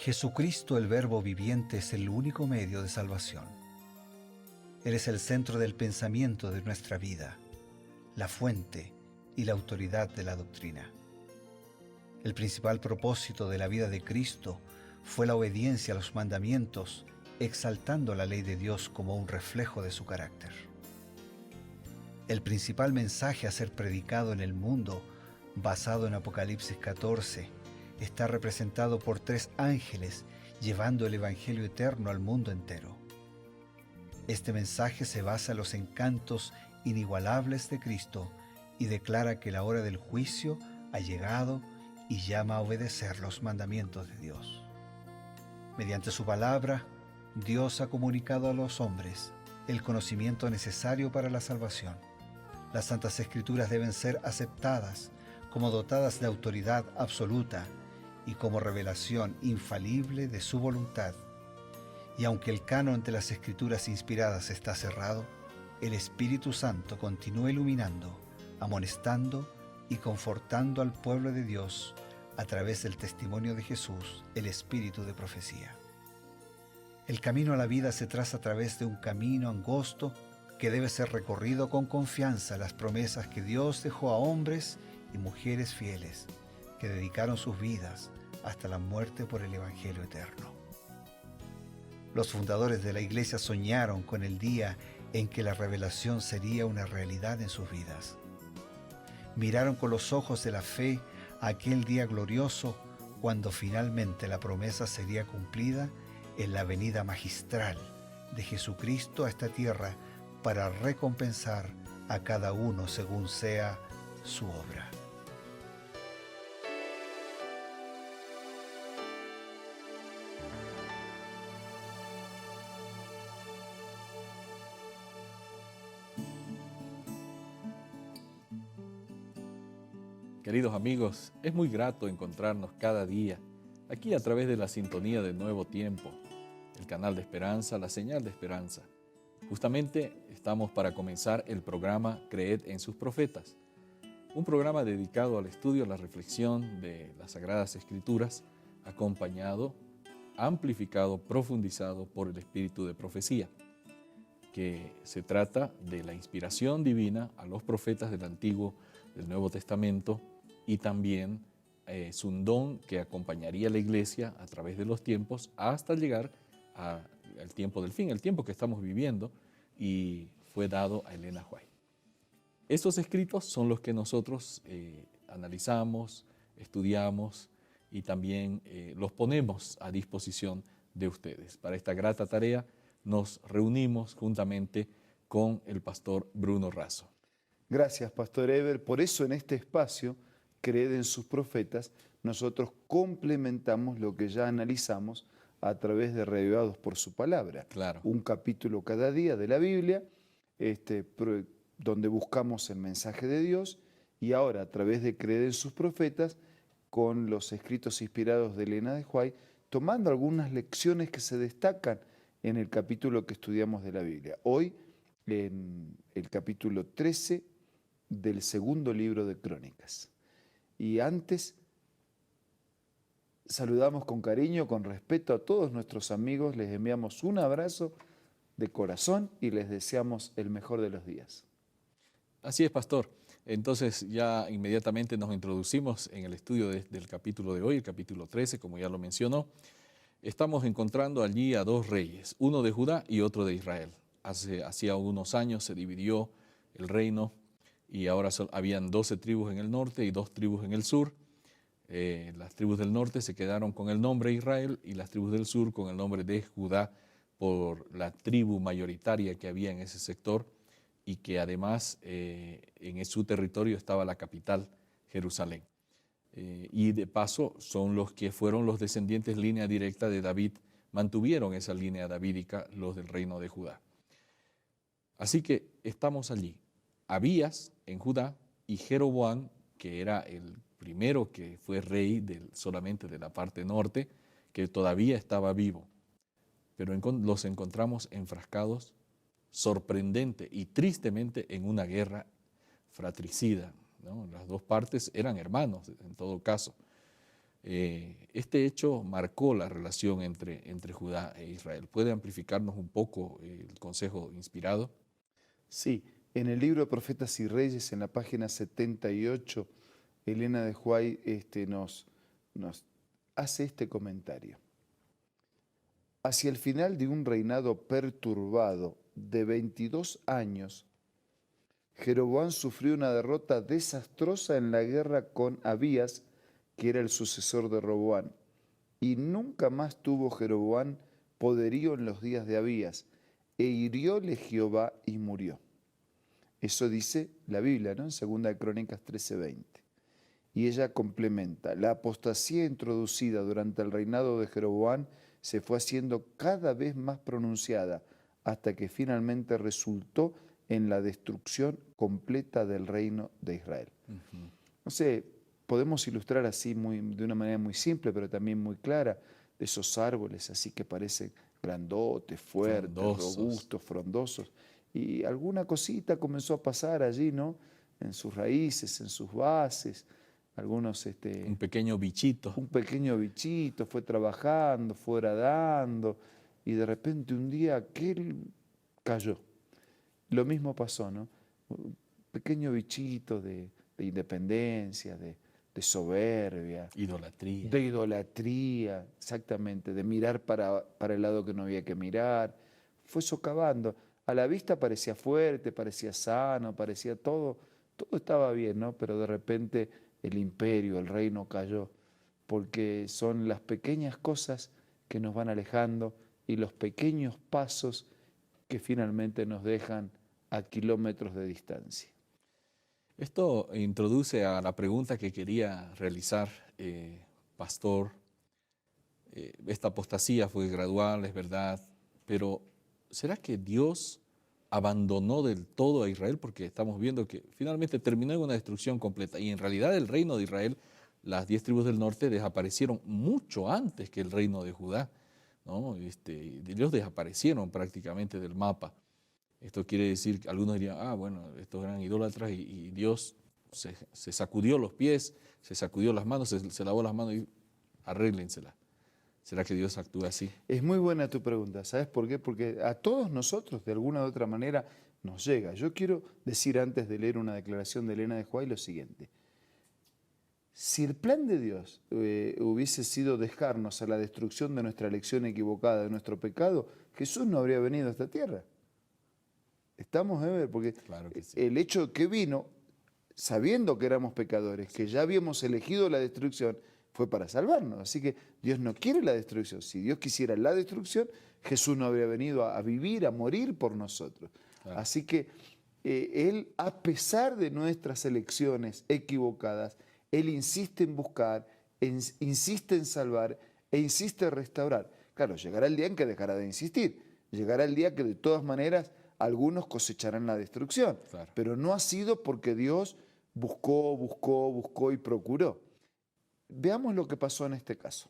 Jesucristo, el Verbo viviente, es el único medio de salvación. Él es el centro del pensamiento de nuestra vida, la fuente y la autoridad de la doctrina. El principal propósito de la vida de Cristo fue la obediencia a los mandamientos, exaltando la ley de Dios como un reflejo de su carácter. El principal mensaje a ser predicado en el mundo, basado en Apocalipsis 14, está representado por 3 ángeles llevando el Evangelio eterno al mundo entero. Este mensaje se basa en los encantos inigualables de Cristo y declara que la hora del juicio ha llegado y llama a obedecer los mandamientos de Dios. Mediante su palabra, Dios ha comunicado a los hombres el conocimiento necesario para la salvación. Las Santas Escrituras deben ser aceptadas como dotadas de autoridad absoluta y como revelación infalible de su voluntad. Y aunque el canon de las Escrituras inspiradas está cerrado, el Espíritu Santo continúa iluminando, amonestando y confortando al pueblo de Dios a través del testimonio de Jesús, el Espíritu de profecía. El camino a la vida se traza a través de un camino angosto que debe ser recorrido con confianza en las promesas que Dios dejó a hombres y mujeres fieles que dedicaron sus vidas hasta la muerte por el Evangelio eterno. Los fundadores de la Iglesia soñaron con el día en que la revelación sería una realidad en sus vidas. Miraron con los ojos de la fe a aquel día glorioso cuando finalmente la promesa sería cumplida en la venida magistral de Jesucristo a esta tierra para recompensar a cada uno según sea su obra. Queridos amigos, es muy grato encontrarnos cada día aquí a través de la sintonía de Nuevo Tiempo, el canal de esperanza, la señal de esperanza. Justamente estamos para comenzar el programa Creed en sus profetas, un programa dedicado al estudio, a la reflexión de las Sagradas Escrituras, acompañado, amplificado, profundizado por el Espíritu de profecía, que se trata de la inspiración divina a los profetas del Antiguo, del Nuevo Testamento, y también es un don que acompañaría a la Iglesia a través de los tiempos hasta llegar al tiempo del fin, el tiempo que estamos viviendo, y fue dado a Elena White. Estos escritos son los que nosotros analizamos, estudiamos y también los ponemos a disposición de ustedes. Para esta grata tarea nos reunimos juntamente con el pastor Bruno Razo. Gracias, Pastor Eber. Por eso en este espacio, Creed en sus profetas, nosotros complementamos lo que ya analizamos a través de Reavivados por su palabra. Claro. Un capítulo cada día de la Biblia, donde buscamos el mensaje de Dios, y ahora a través de Creed en sus profetas, con los escritos inspirados de Elena de White, tomando algunas lecciones que se destacan en el capítulo que estudiamos de la Biblia. Hoy, en el capítulo 13 del segundo libro de Crónicas. Y antes, saludamos con cariño, con respeto a todos nuestros amigos, les enviamos un abrazo de corazón y les deseamos el mejor de los días. Así es, pastor. Entonces ya inmediatamente nos introducimos en el estudio del capítulo de hoy, el capítulo 13, como ya lo mencionó. Estamos encontrando allí a 2 reyes, uno de Judá y otro de Israel. Hacía unos años se dividió el reino y ahora habían 12 tribus en el norte y 2 tribus en el sur. Las tribus del norte se quedaron con el nombre Israel y las tribus del sur con el nombre de Judá por la tribu mayoritaria que había en ese sector y que además en su territorio estaba la capital, Jerusalén. Y de paso son los que fueron los descendientes línea directa de David, mantuvieron esa línea davídica los del reino de Judá. Así que estamos allí. Abías en Judá y Jeroboam, que era el primero que fue rey solamente de la parte norte, que todavía estaba vivo. Pero los encontramos enfrascados sorprendente y tristemente en una guerra fratricida, ¿no? Las 2 partes eran hermanos en todo caso. Este hecho marcó la relación entre Judá e Israel. ¿Puede amplificarnos un poco el consejo inspirado? Sí, en el libro de Profetas y Reyes, en la página 78, Elena de White nos hace este comentario. Hacia el final de un reinado perturbado de 22 años, Jeroboam sufrió una derrota desastrosa en la guerra con Abías, que era el sucesor de Roboam, y nunca más tuvo Jeroboam poderío en los días de Abías, e hirióle Jehová y murió. Eso dice la Biblia, ¿no? En 2 Crónicas 13:20. Y ella complementa, la apostasía introducida durante el reinado de Jeroboam se fue haciendo cada vez más pronunciada hasta que finalmente resultó en la destrucción completa del reino de Israel. No sé, podemos ilustrar así de una manera muy simple, pero también muy clara, de esos árboles así que parecen grandotes, fuertes, robustos, frondosos. Y alguna cosita comenzó a pasar allí, ¿no? En sus raíces, en sus bases. Algunos, un pequeño bichito. Un pequeño bichito fue trabajando, fue horadando, y de repente un día aquel cayó. Lo mismo pasó, ¿no? Un pequeño bichito de independencia, de soberbia. Idolatría. De idolatría, exactamente, de mirar para el lado que no había que mirar. Fue socavando. A la vista parecía fuerte, parecía sano, parecía todo estaba bien, ¿no? Pero de repente el imperio, el reino cayó, porque son las pequeñas cosas que nos van alejando y los pequeños pasos que finalmente nos dejan a kilómetros de distancia. Esto introduce a la pregunta que quería realizar, pastor. Esta apostasía fue gradual, es verdad, pero ¿será que Dios abandonó del todo a Israel? Porque estamos viendo que finalmente terminó en una destrucción completa. Y en realidad el reino de Israel, las 10 tribus del norte desaparecieron mucho antes que el reino de Judá, ¿no? Ellos desaparecieron prácticamente del mapa. Esto quiere decir que algunos dirían, bueno, estos eran idólatras y Dios se sacudió los pies, se sacudió las manos, se lavó las manos y arréglensela. ¿Será que Dios actúa así? Es muy buena tu pregunta, ¿sabes por qué? Porque a todos nosotros, de alguna u otra manera, nos llega. Yo quiero decir antes de leer una declaración de Elena de White lo siguiente. Si el plan de Dios hubiese sido dejarnos a la destrucción de nuestra elección equivocada, de nuestro pecado, Jesús no habría venido a esta tierra. Estamos a ver, porque claro que sí. El hecho que vino, sabiendo que éramos pecadores, que ya habíamos elegido la destrucción, fue para salvarnos. Así que Dios no quiere la destrucción. Si Dios quisiera la destrucción, Jesús no habría venido a vivir, a morir por nosotros. Claro. Así que Él, a pesar de nuestras elecciones equivocadas, Él insiste en buscar, insiste en salvar e insiste en restaurar. Claro, llegará el día en que dejará de insistir. Llegará el día que de todas maneras algunos cosecharán la destrucción. Claro. Pero no ha sido porque Dios buscó y procuró. Veamos lo que pasó en este caso.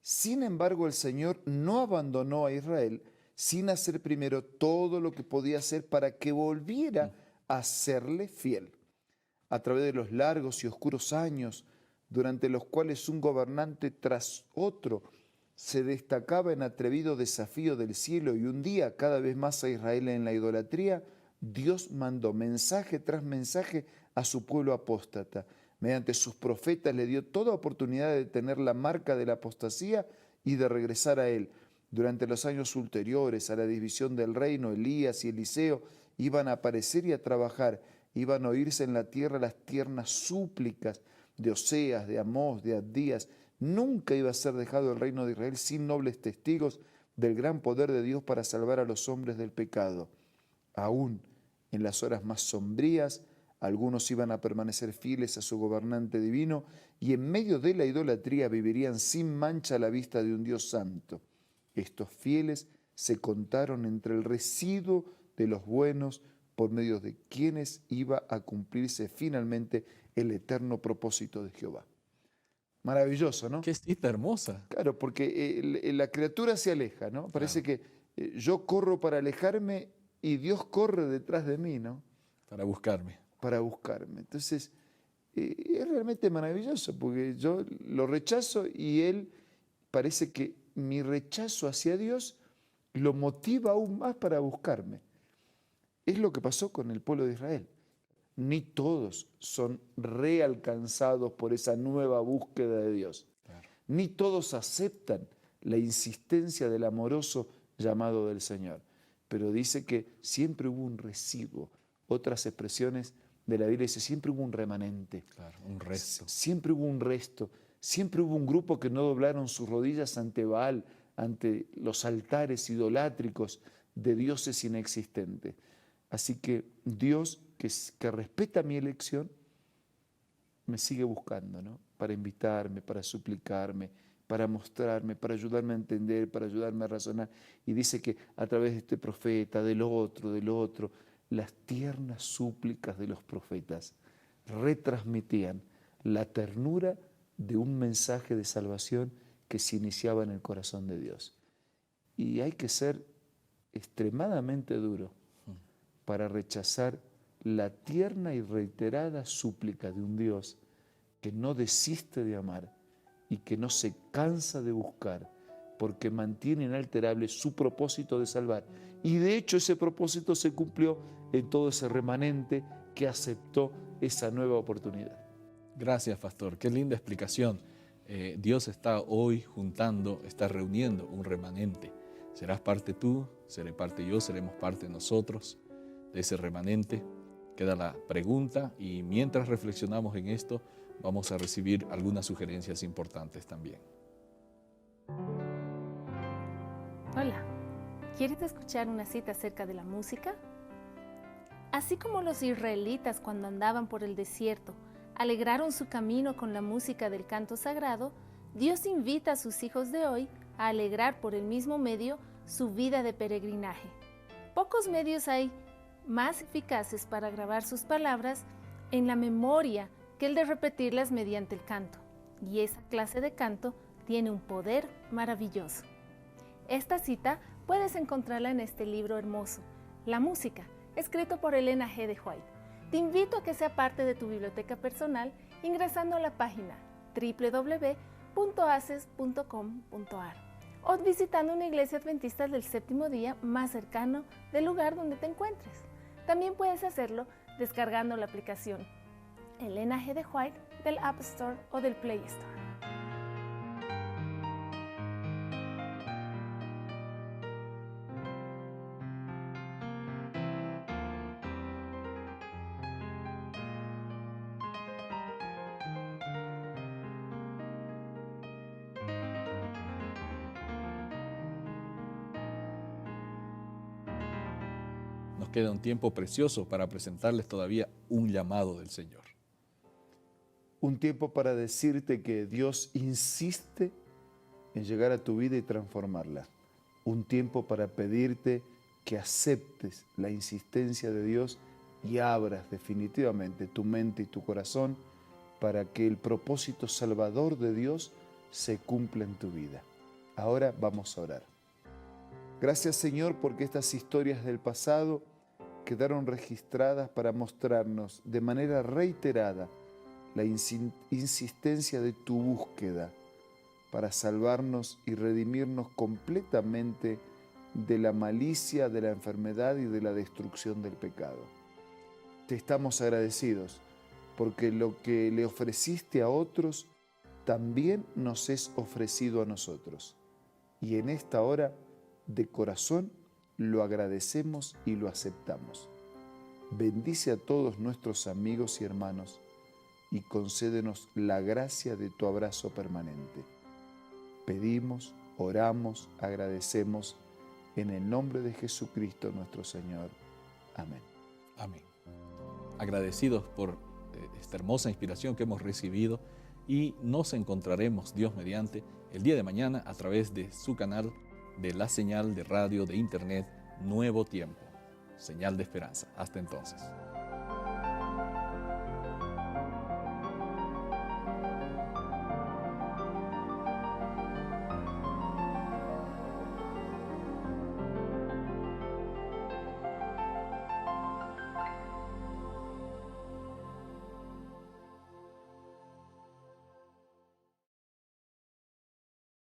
Sin embargo, el Señor no abandonó a Israel sin hacer primero todo lo que podía hacer para que volviera a serle fiel. A través de los largos y oscuros años, durante los cuales un gobernante tras otro se destacaba en atrevido desafío del cielo y hundía cada vez más a Israel en la idolatría, Dios mandó mensaje tras mensaje a su pueblo apóstata. Mediante sus profetas le dio toda oportunidad de tener la marca de la apostasía y de regresar a él. Durante los años ulteriores a la división del reino, Elías y Eliseo iban a aparecer y a trabajar. Iban a oírse en la tierra las tiernas súplicas de Oseas, de Amós, de Abdías. Nunca iba a ser dejado el reino de Israel sin nobles testigos del gran poder de Dios para salvar a los hombres del pecado. Aún en las horas más sombrías, algunos iban a permanecer fieles a su gobernante divino y en medio de la idolatría vivirían sin mancha a la vista de un Dios santo. Estos fieles se contaron entre el residuo de los buenos por medio de quienes iba a cumplirse finalmente el eterno propósito de Jehová. Maravilloso, ¿no? Qué cita hermosa. Claro, porque la criatura se aleja, ¿no? Parece que yo corro para alejarme y Dios corre detrás de mí, ¿no? Para buscarme. Para buscarme. Entonces, es realmente maravilloso, porque yo lo rechazo y él parece que mi rechazo hacia Dios lo motiva aún más para buscarme. Es lo que pasó con el pueblo de Israel. Ni todos son realcanzados por esa nueva búsqueda de Dios. Claro. Ni todos aceptan la insistencia del amoroso llamado del Señor. Pero dice que siempre hubo un residuo. Otras expresiones de la Biblia dice, siempre hubo un remanente. Claro, un resto. Siempre hubo un resto. Siempre hubo un grupo que no doblaron sus rodillas ante Baal, ante los altares idolátricos de dioses inexistentes. Así que Dios, que respeta mi elección, me sigue buscando, ¿no? Para invitarme, para suplicarme, para mostrarme, para ayudarme a entender, para ayudarme a razonar. Y dice que a través de este profeta, del otro, las tiernas súplicas de los profetas retransmitían la ternura de un mensaje de salvación que se iniciaba en el corazón de Dios. Y hay que ser extremadamente duro para rechazar la tierna y reiterada súplica de un Dios que no desiste de amar y que no se cansa de buscar, porque mantiene inalterable su propósito de salvar. Y de hecho ese propósito se cumplió en todo ese remanente que aceptó esa nueva oportunidad. Gracias, pastor. Qué linda explicación. Dios está hoy juntando, está reuniendo un remanente. Serás parte tú, seré parte yo, seremos parte nosotros de ese remanente. Queda la pregunta y mientras reflexionamos en esto, vamos a recibir algunas sugerencias importantes también. Hola, ¿quieres escuchar una cita acerca de la música? Así como los israelitas cuando andaban por el desierto alegraron su camino con la música del canto sagrado, Dios invita a sus hijos de hoy a alegrar por el mismo medio su vida de peregrinaje. Pocos medios hay más eficaces para grabar sus palabras en la memoria que el de repetirlas mediante el canto. Y esa clase de canto tiene un poder maravilloso. Esta cita puedes encontrarla en este libro hermoso, La Música, escrito por Elena G. de White. Te invito a que sea parte de tu biblioteca personal ingresando a la página www.aces.com.ar o visitando una iglesia adventista del séptimo día más cercano del lugar donde te encuentres. También puedes hacerlo descargando la aplicación Elena G. de White del App Store o del Play Store. Nos queda un tiempo precioso para presentarles todavía un llamado del Señor. Un tiempo para decirte que Dios insiste en llegar a tu vida y transformarla. Un tiempo para pedirte que aceptes la insistencia de Dios y abras definitivamente tu mente y tu corazón para que el propósito salvador de Dios se cumpla en tu vida. Ahora vamos a orar. Gracias, Señor, porque estas historias del pasado quedaron registradas para mostrarnos de manera reiterada la insistencia de tu búsqueda para salvarnos y redimirnos completamente de la malicia, de la enfermedad y de la destrucción del pecado. Te estamos agradecidos porque lo que le ofreciste a otros también nos es ofrecido a nosotros. Y en esta hora, de corazón, lo agradecemos y lo aceptamos. Bendice a todos nuestros amigos y hermanos y concédenos la gracia de tu abrazo permanente. Pedimos, oramos, agradecemos en el nombre de Jesucristo nuestro Señor. Amén. Amén. Agradecidos por esta hermosa inspiración que hemos recibido y nos encontraremos, Dios mediante, el día de mañana a través de su canal de la señal de radio de internet Nuevo Tiempo, señal de esperanza. Hasta entonces.